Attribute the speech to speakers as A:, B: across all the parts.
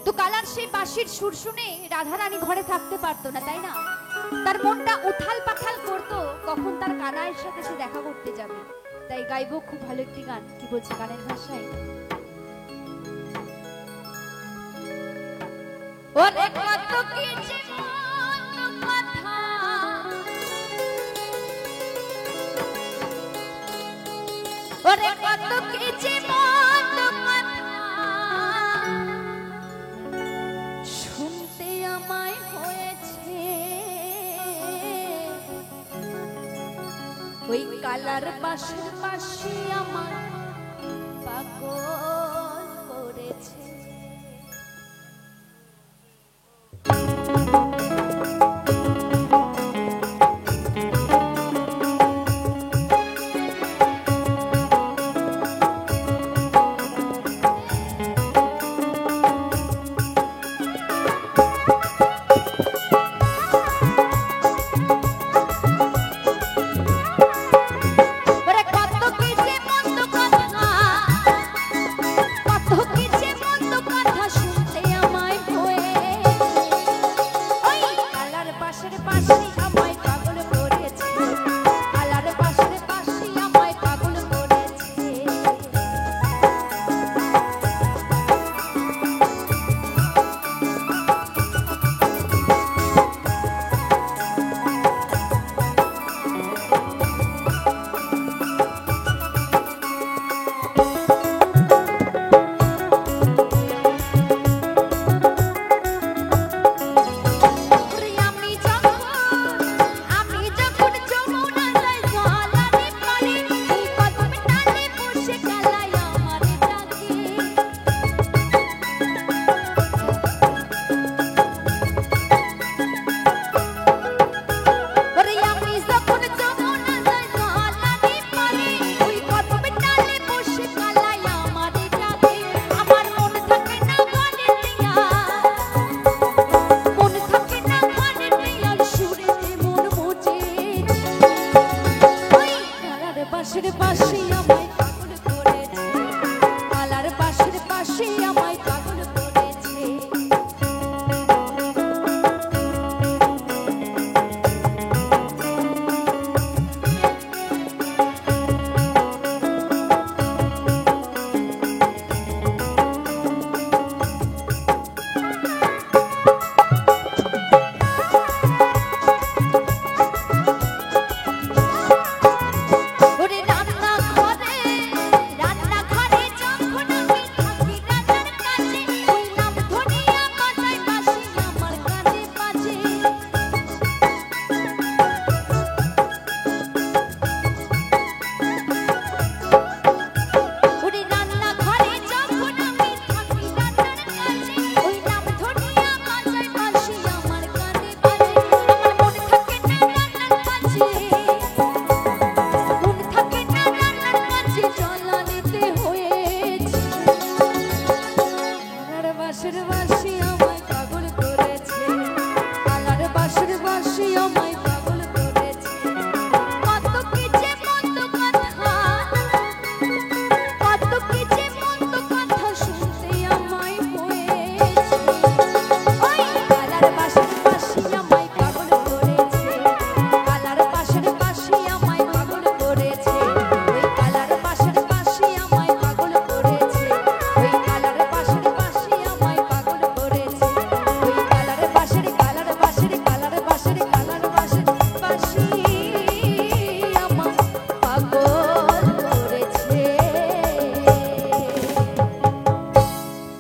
A: তো কালার সেই বাঁশির সুর শুনে রাধারানী ঘরে থাকতে পারতো না, তাই না? তার মনটা উথাল পাথাল করতো কখন তার কানাইয়ের সাথে সে দেখা করতে যাবে। তাই গাইবো খুব ভালো একটি গান। কি বলছে গানের ভাষায়? ওরে কত কি জীবন কথা, ওরে কত কি জীবন কথা শুনতে আমায় হয়েছে, ওই কালার বাঁশের পাশে আমার পাগল করেছে। বাঁশের পাশে আমায় পাগল করেছে, কালার বাঁশের পাশে আমায় পাগল করেছে।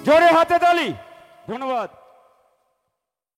B: জোরে হাতে তালি, ধন্যবাদ।